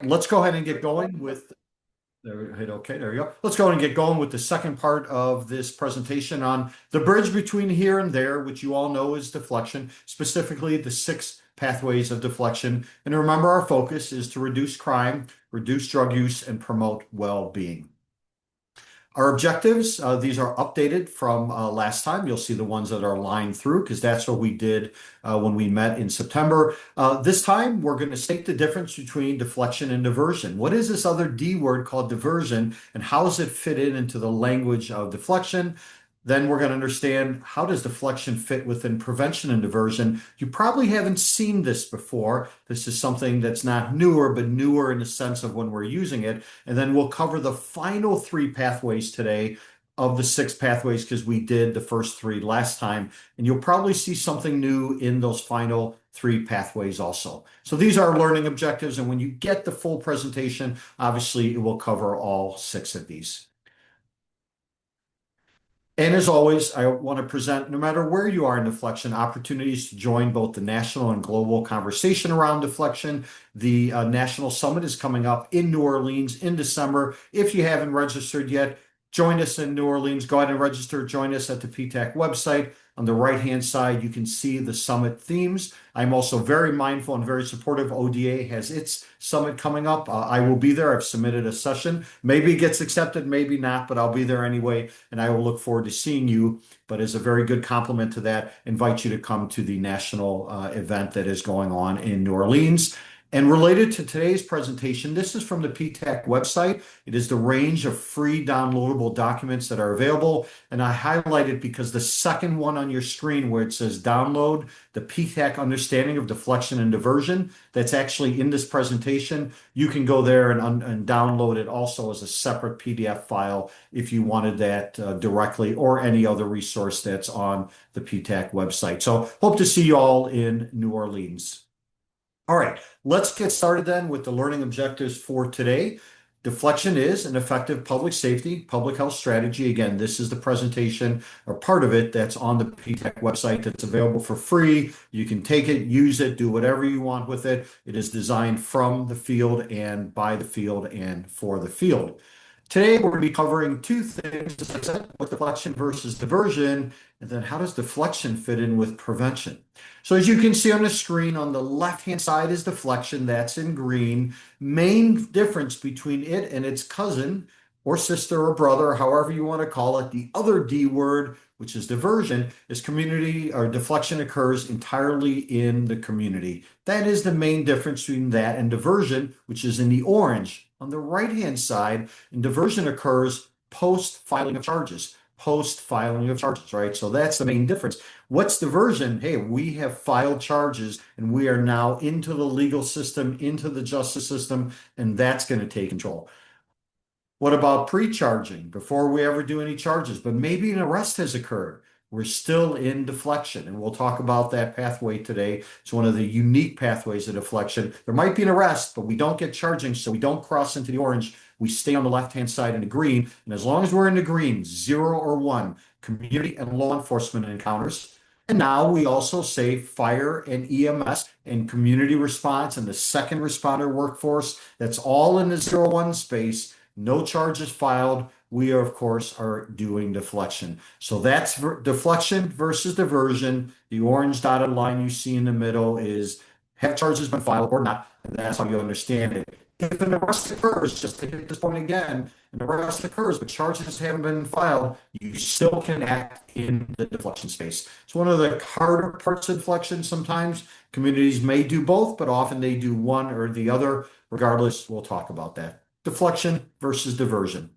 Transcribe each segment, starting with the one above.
let's go ahead and get going with, hit okay, there we go. Let's go ahead and get going with the second part of this presentation on the bridge between here and there, which you all know is deflection, specifically the 6 pathways of deflection. And remember, our focus is to reduce crime, reduce drug use, and promote well-being. Our objectives, these are updated from last time. You'll see the ones that are lined through because that's what we did when we met in September. This time, we're going to state the difference between deflection and diversion. What is this other D word called diversion, and how does it fit into the language of deflection? Then we're going to understand, how does deflection fit within prevention and diversion? You probably haven't seen this before. This is something that's not newer, but newer in the sense of when we're using it. And then we'll cover the final 3 pathways today of the 6 pathways because we did the first 3 last time. And you'll probably see something new in those final 3 pathways also. So these are learning objectives. And when you get the full presentation, obviously it will cover all 6 of these. And as always, I want to present, no matter where you are in deflection, opportunities to join both the national and global conversation around deflection. The National Summit is coming up in New Orleans in December. If you haven't registered yet, join us in New Orleans. Go ahead and register. Join us at the PTACC website. On the right-hand side, you can see the summit themes. I'm also very mindful and very supportive. ODA has its summit coming up. I will be there. I've submitted a session. Maybe it gets accepted, maybe not, but I'll be there anyway, and I will look forward to seeing you. But as a very good compliment to that, invite you to come to the national event that is going on in New Orleans. And related to today's presentation, this is from the PTACC website. It is the range of free downloadable documents that are available. And I highlight it because the second one on your screen where it says download, the PTACC understanding of deflection and diversion, that's actually in this presentation. You can go there and download it also as a separate PDF file if you wanted that directly, or any other resource that's on the PTACC website. So hope to see you all in New Orleans. All right, let's get started then with the learning objectives for today. Deflection is an effective public safety, public health strategy. Again, this is the presentation or part of it that's on the PTACC website that's available for free. You can take it, use it, do whatever you want with it. It is designed from the field and by the field and for the field. Today, we're going to be covering 2 things, as I said, with deflection versus diversion, and then how does deflection fit in with prevention? So as you can see on the screen, on the left-hand side is deflection, that's in green. Main difference between it and its cousin or sister or brother, or however you want to call it, the other D word, which is diversion, is community or deflection occurs entirely in the community. That is the main difference between that and diversion, which is in the orange. On the right-hand side, and diversion occurs post-filing of charges. Post-filing of charges, right? So that's the main difference. What's diversion? Hey, we have filed charges and we are now into the legal system, into the justice system, and that's going to take control. What about pre-charging? Before we ever do any charges, but maybe an arrest has occurred. We're still in deflection, and we'll talk about that pathway today. It's one of the unique pathways of deflection. There might be an arrest, but we don't get charging, so we don't cross into the orange. We stay on the left-hand side in the green, and as long as we're in the green, 0 or 1, community and law enforcement encounters. And now we also say fire and EMS and community response and the second responder workforce. That's all in the 0-1 space. No charges filed. We, of course, are doing deflection. So that's deflection versus diversion. The orange dotted line you see in the middle is have charges been filed or not. And that's how you understand it. If an arrest occurs, just to hit this point again, an arrest occurs, but charges haven't been filed, you still can act in the deflection space. It's one of the harder parts of deflection sometimes. Communities may do both, but often they do one or the other. Regardless, we'll talk about that. Deflection versus diversion.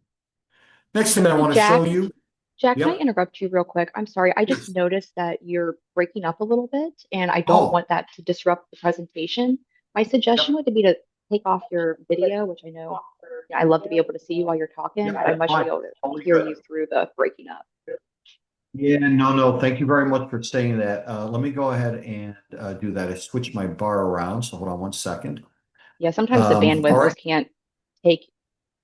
Next thing that I want to show you. Jack, can I interrupt you real quick? I'm sorry. I just noticed that you're breaking up a little bit, and I don't want that to disrupt the presentation. My suggestion would be to take off your video, which I know I love to be able to see you while you're talking, but I much be able to hear you through the breaking up. Yeah, no. Thank you very much for saying that. Let me go ahead and do that. I switched my bar around, so hold on one second. Yeah, sometimes the bandwidth just can't take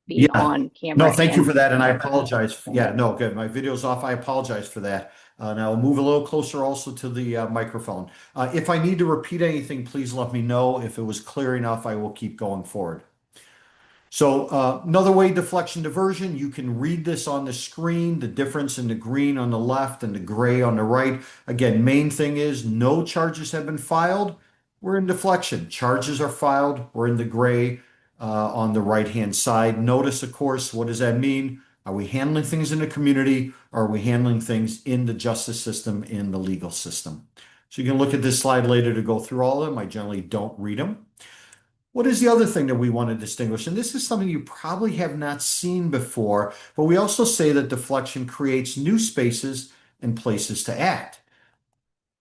being on camera. No, thank you for that, and I apologize. No, good. My video's off. I apologize for that. Now I'll move a little closer also to the microphone. If I need to repeat anything, please let me know. If it was clear enough, I will keep going forward. So another way, deflection diversion, you can read this on the screen, the difference in the green on the left and the gray on the right. Again, main thing is no charges have been filed. We're in deflection. Charges are filed. We're in the gray on the right-hand side. Notice, of course, what does that mean? Are we handling things in the community? Or are we handling things in the justice system, in the legal system? So you can look at this slide later to go through all of them. I generally don't read them. What is the other thing that we want to distinguish? And this is something you probably have not seen before, but we also say that deflection creates new spaces and places to act.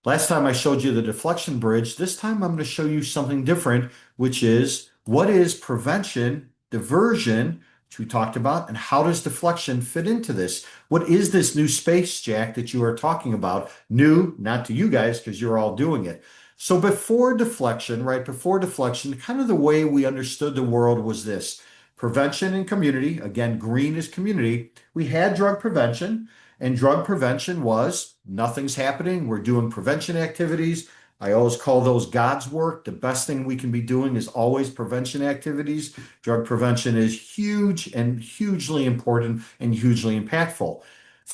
Last time I showed you the deflection bridge. This time I'm going to show you something different, which is what is prevention, diversion, which we talked about, and how does deflection fit into this? What is this new space, Jack, that you are talking about? New, not to you guys, because you're all doing it. So before deflection, right, before deflection, kind of the way we understood the world was this. Prevention and community, again, green is community. We had drug prevention. And drug prevention was nothing's happening. We're doing prevention activities. I always call those God's work. The best thing we can be doing is always prevention activities. Drug prevention is huge and hugely important and hugely impactful.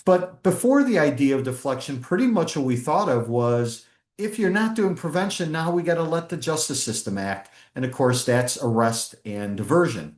But before the idea of deflection, pretty much what we thought of was if you're not doing prevention, now we got to let the justice system act. And of course, that's arrest and diversion.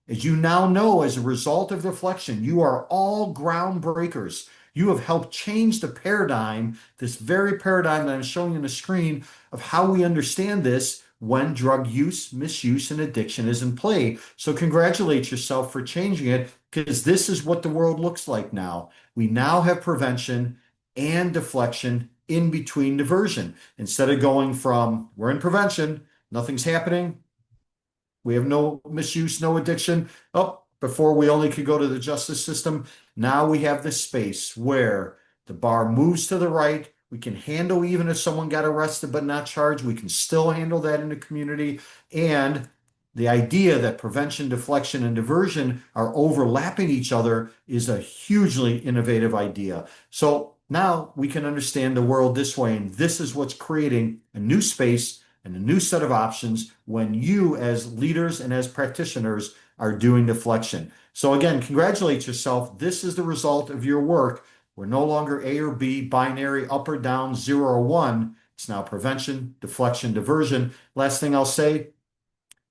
As you now know, as a result of deflection, you are all groundbreakers. You have helped change the paradigm, this very paradigm that I'm showing you on the screen of how we understand this when drug use, misuse, and addiction is in play. So congratulate yourself for changing it because this is what the world looks like now. We now have prevention and deflection in between diversion. Instead of going from we're in prevention, nothing's happening, we have no misuse, no addiction. Oh, before we only could go to the justice system. Now we have this space where the bar moves to the right. We can handle even if someone got arrested but not charged. We can still handle that in the community. And the idea that prevention, deflection, and diversion are overlapping each other is a hugely innovative idea. So now we can understand the world this way. And this is what's creating a new space and a new set of options when you as leaders and as practitioners are doing deflection. So again, congratulate yourself. This is the result of your work. We're no longer A or B, binary, up or down, 0 or 1. It's now prevention, deflection, diversion. Last thing I'll say,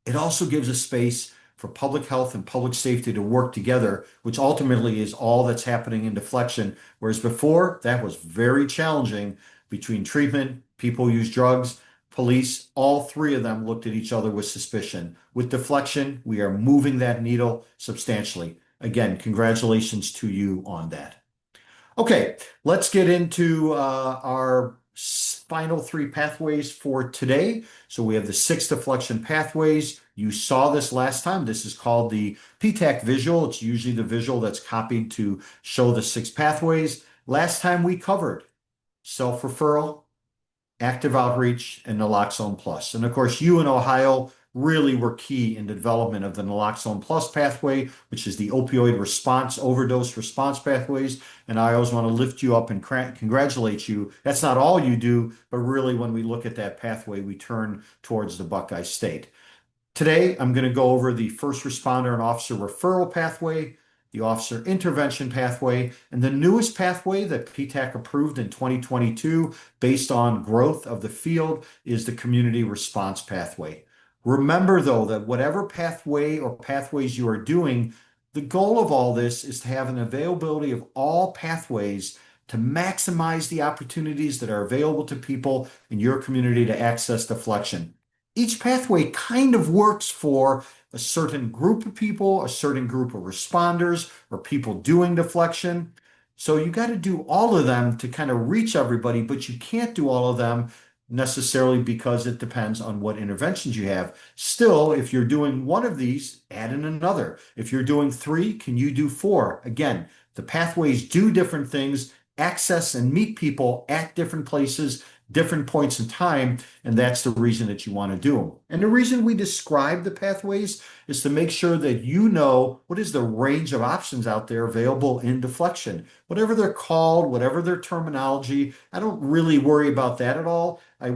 it also gives a space for public health and public safety to work together, which ultimately is all that's happening in deflection. Whereas before, that was very challenging between treatment, people who use drugs, police, all three of them looked at each other with suspicion. With deflection, we are moving that needle substantially. Again, congratulations to you on that. Okay, let's get into our final three pathways for today. So we have the 6 deflection pathways. You saw this last time. This is called the PTACC visual. It's usually the visual that's copied to show the 6 pathways. Last time we covered self-referral, active outreach, and naloxone plus. And of course, you in Ohio really were key in the development of the naloxone plus pathway, which is the opioid response, overdose response pathways. And I always want to lift you up and congratulate you. That's not all you do, but really when we look at that pathway, we turn towards the Buckeye State. Today, I'm going to go over the first responder and officer referral pathway, the officer intervention pathway, and the newest pathway that PTACC approved in 2022 based on growth of the field is the community response pathway. Remember, though, that whatever pathway or pathways you are doing, the goal of all this is to have an availability of all pathways to maximize the opportunities that are available to people in your community to access deflection. Each pathway kind of works for a certain group of people, a certain group of responders, or people doing deflection. So you got to do all of them to kind of reach everybody, but you can't do all of them necessarily because it depends on what interventions you have. Still, if you're doing one of these, add in another. If you're doing 3, can you do 4? Again, the pathways do different things, access and meet people at different places, different points in time, and that's the reason that you want to do them. And the reason we describe the pathways is to make sure that you know what is the range of options out there available in deflection. Whatever they're called, whatever their terminology, I don't really worry about that at all. I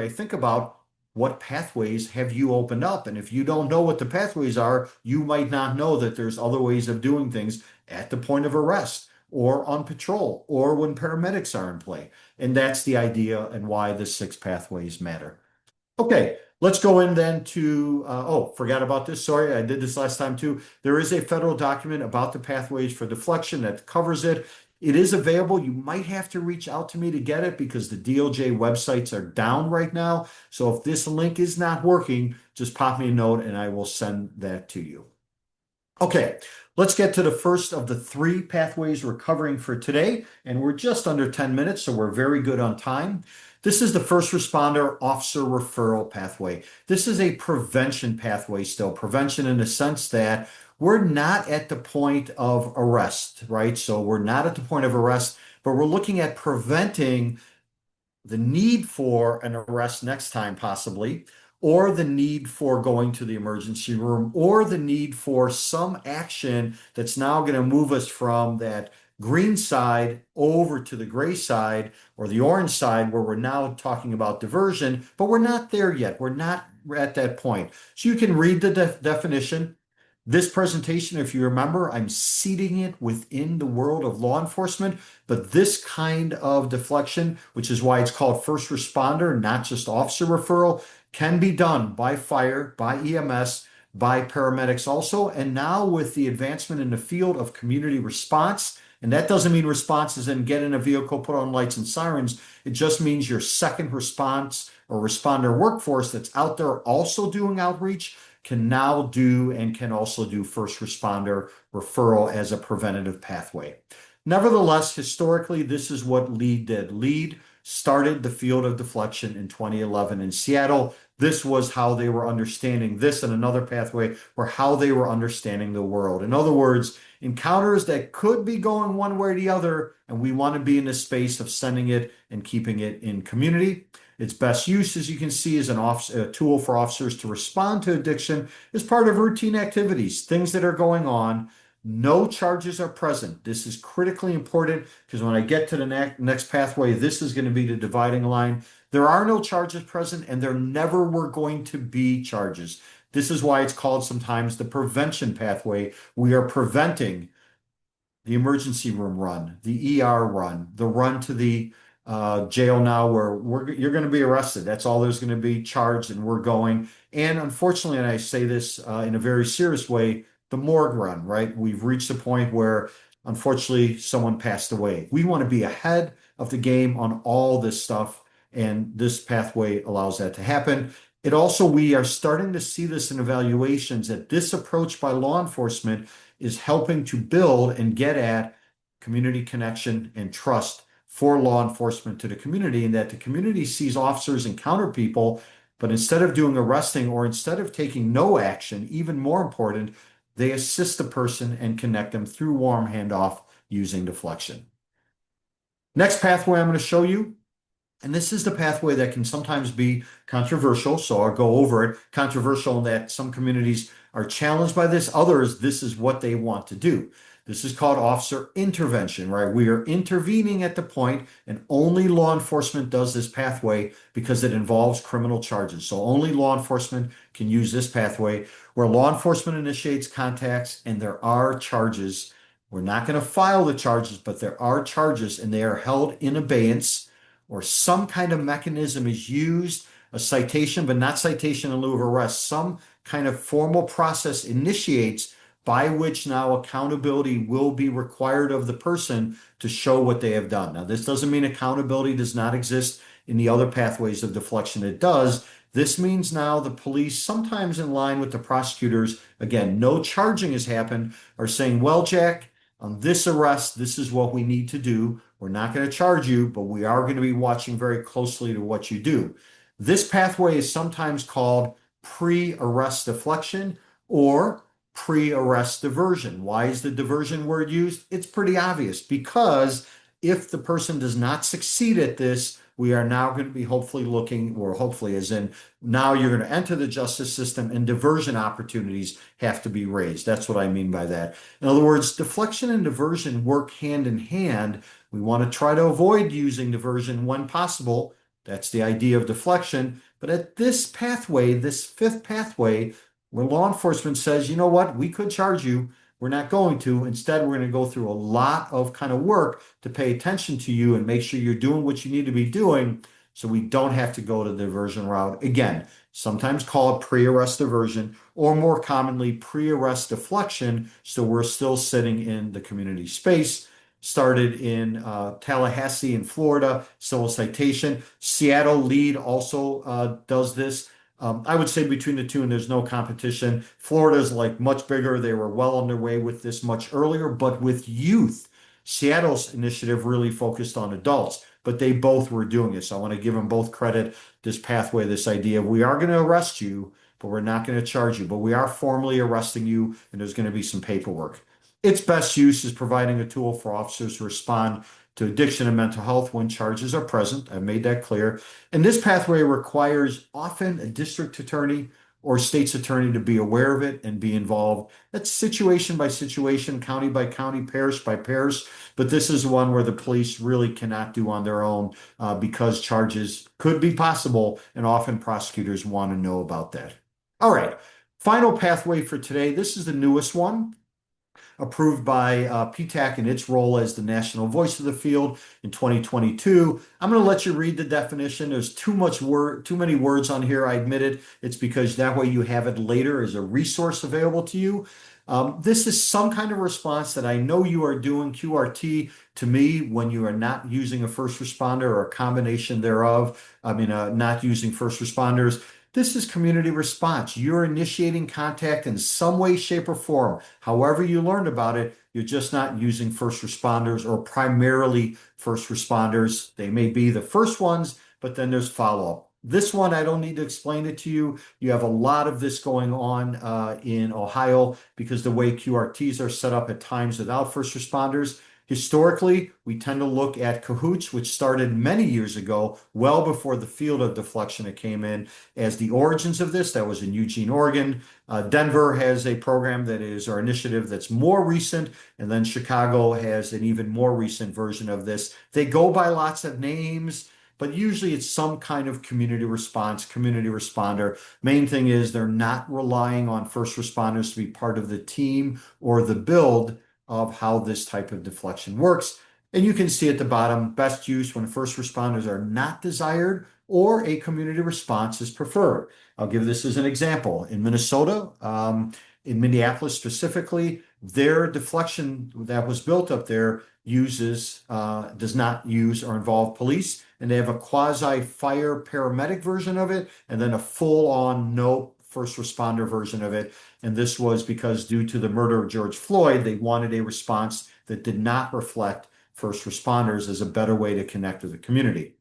think about what pathways have you opened up? And if you don't know what the pathways are, you might not know that there's other ways of doing things at the point of arrest or on patrol or when paramedics are in play. And that's the idea and why the 6 pathways matter. Okay, let's go in then to, oh, forgot about this. Sorry, I did this last time too. There is a federal document about the pathways for deflection that covers it. It is available. You might have to reach out to me to get it because the DOJ websites are down right now. So if this link is not working, just pop me a note and I will send that to you. Okay, let's get to the first of the 3 pathways we're covering for today. And we're just under 10 minutes, so we're very good on time. This is the first responder officer referral pathway. This is a prevention pathway still, prevention in the sense that we're not at the point of arrest, right? So we're not at the point of arrest, but we're looking at preventing the need for an arrest next time, possibly, or the need for going to the emergency room, or the need for some action that's now going to move us from that green side over to the gray side or the orange side where we're now talking about diversion, but we're not there yet. We're not at that point. So you can read the definition. This presentation, if you remember, I'm seeding it within the world of law enforcement, but this kind of deflection, which is why it's called first responder, not just officer referral, can be done by fire, by EMS, by paramedics also. And now with the advancement in the field of community response, and that doesn't mean response is in get in a vehicle, put on lights and sirens. It just means your second response or responder workforce that's out there also doing outreach can now do and can also do first responder referral as a preventative pathway. Nevertheless, historically, this is what LEAD did. LEAD started the field of deflection in 2011 in Seattle. This was how they were understanding this, and another pathway were how they were understanding the world. In other words, encounters that could be going one way or the other, and we want to be in the space of sending it and keeping it in community. Its best use, as you can see, is a tool for officers to respond to addiction as part of routine activities, things that are going on. No charges are present. This is critically important because when I get to the next pathway, this is going to be the dividing line. There are no charges present, and there never were going to be charges. This is why it's called sometimes the prevention pathway. We are preventing the emergency room run, the ER run, the run to the jail now where you're going to be arrested. That's all there's going to be charged, and we're going. And unfortunately, and I say this in a very serious way, the morgue run, right? We've reached a point where unfortunately someone passed away. We want to be ahead of the game on all this stuff, and this pathway allows that to happen. It also, we are starting to see this in evaluations that this approach by law enforcement is helping to build and get at community connection and trust for law enforcement to the community, and that the community sees officers encounter people, but instead of doing arresting or instead of taking no action, even more important, they assist the person and connect them through warm handoff using deflection. Next pathway I'm going to show you, and this is the pathway that can sometimes be controversial, so I'll go over it. Controversial in that some communities are challenged by this, others, this is what they want to do. This is called officer intervention, right? We are intervening at the point, and only law enforcement does this pathway because it involves criminal charges. So only law enforcement can use this pathway where law enforcement initiates contacts and there are charges. We're not going to file the charges, but there are charges and they are held in abeyance, or some kind of mechanism is used, a citation, but not citation in lieu of arrest. Some kind of formal process initiates by which now accountability will be required of the person to show what they have done. Now, this doesn't mean accountability does not exist in the other pathways of deflection. It does. This means now the police, sometimes in line with the prosecutors, again, no charging has happened, are saying, well, Jack, on this arrest, this is what we need to do. We're not going to charge you, but we are going to be watching very closely to what you do. This pathway is sometimes called pre-arrest deflection or pre-arrest diversion. Why is the diversion word used? It's pretty obvious, because if the person does not succeed at this, we are now going to be hopefully looking, or hopefully as in now you're going to enter the justice system and diversion opportunities have to be raised. That's what I mean by that. In other words, deflection and diversion work hand in hand. We want to try to avoid using diversion when possible, That's the idea of deflection. But at this pathway, this fifth pathway, where law enforcement says, you know what, we could charge you. We're not going to. Instead, we're going to go through a lot of kind of work to pay attention to you and make sure you're doing what you need to be doing so we don't have to go to the diversion route. Again, sometimes call it pre-arrest diversion, or more commonly pre-arrest deflection. So we're still sitting in the community space. Started in Tallahassee in Florida, civil citation. Seattle lead also does this. I would say between the two, and there's no competition. Florida's like much bigger. They were well underway with this much earlier, but with youth, Seattle's initiative really focused on adults, but they both were doing it. So I want to give them both credit. This pathway, this idea of we are going to arrest you, but we're not going to charge you, but we are formally arresting you, and there's going to be some paperwork. Its best use is providing a tool for officers to respond to addiction and mental health when charges are present. I've made that clear. And this pathway requires often a district attorney or state's attorney to be aware of it and be involved. That's situation by situation, county by county, parish by parish. But this is one where the police really cannot do on their own because charges could be possible, and often prosecutors want to know about that. All right, final pathway for today. This is the newest one, approved by PTACC in its role as the national voice of the field in 2022. I'm going to let you read the definition. There's too many words on here. I admit it. It's because that way you have it later as a resource available to you. This is some kind of response that I know you are doing, QRT, to me when you are not using a first responder or a combination thereof. Not using first responders. This is community response. You're initiating contact in some way, shape, or form. However you learned about it, you're just not using first responders or primarily first responders. They may be the first ones, but then there's follow-up. This one, I don't need to explain it to you. You have a lot of this going on in Ohio because the way QRTs are set up at times without first responders. Historically, we tend to look at cahoots, which started many years ago, well before the field of deflection it came in, as the origins of this. That was in Eugene, Oregon. Denver has a program that is our initiative that's more recent, and then Chicago has an even more recent version of this. They go by lots of names, but usually it's some kind of community response, community responder. Main thing is they're not relying on first responders to be part of the team or the build of how this type of deflection works. And you can see at the bottom, best use when first responders are not desired or a community response is preferred. I'll give this as an example. In Minnesota, in Minneapolis specifically, their deflection that was built up there does not use or involve police, and they have a quasi-fire paramedic version of it, and then a full-on no first responder version of it. And this was because due to the murder of George Floyd, they wanted a response that did not reflect first responders as a better way to connect with the community.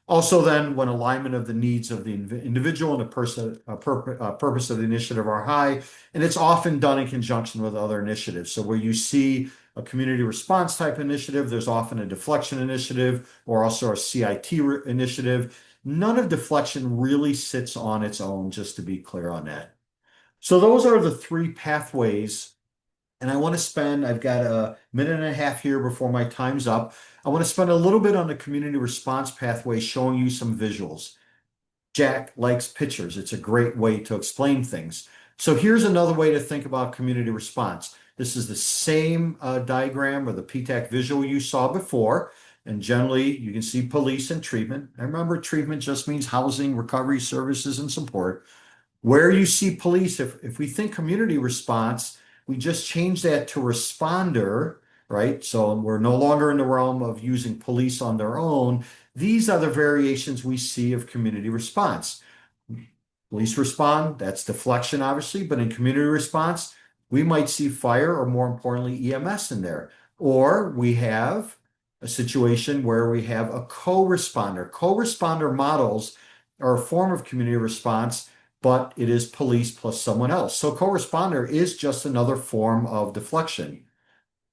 Also then, when alignment of the needs of the individual and the purpose of the initiative are high, and it's often done in conjunction with other initiatives. So where you see a community response type initiative, there's often a deflection initiative or also a CIT initiative. None of deflection really sits on its own, just to be clear on that. So those are the three pathways. And I've got a minute and a half here before my time's up. I want to spend a little bit on the community response pathway, showing you some visuals. Jack likes pictures. It's a great way to explain things. So here's another way to think about community response. This is the same diagram or the PTACC visual you saw before. And generally, you can see police and treatment. And remember, treatment just means housing, recovery services, and support. Where you see police, if we think community response, we just change that to responder, right? So we're no longer in the realm of using police on their own. These are the variations we see of community response. Police respond, that's deflection, obviously, but in community response, we might see fire or, more importantly, EMS in there. Or we have a situation where we have a co-responder. Co-responder models are a form of community response, but it is police plus someone else. So co-responder is just another form of deflection.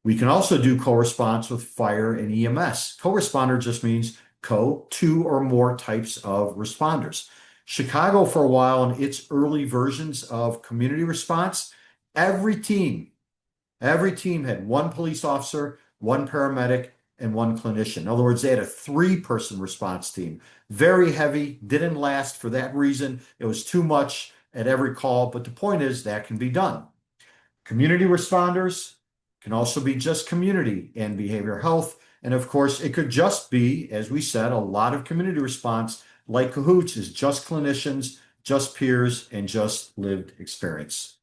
We can also do co-response with fire and EMS. Co-responder just means two or more types of responders. Chicago, for a while, in its early versions of community response, every team had one police officer, one paramedic, and one clinician. In other words, they had a 3-person response team. Very heavy, didn't last for that reason. It was too much at every call, but the point is that can be done. Community responders can also be just community and behavioral health. And of course, it could just be, as we said, a lot of community response, like Cahoots, is just clinicians, just peers, and just lived experience.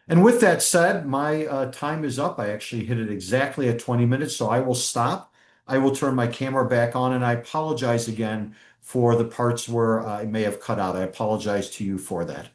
And with that said, my time is up. I actually hit it exactly at 20 minutes, so I will stop. I will turn my camera back on, and I apologize again for the parts where I may have cut out. I apologize to you for that.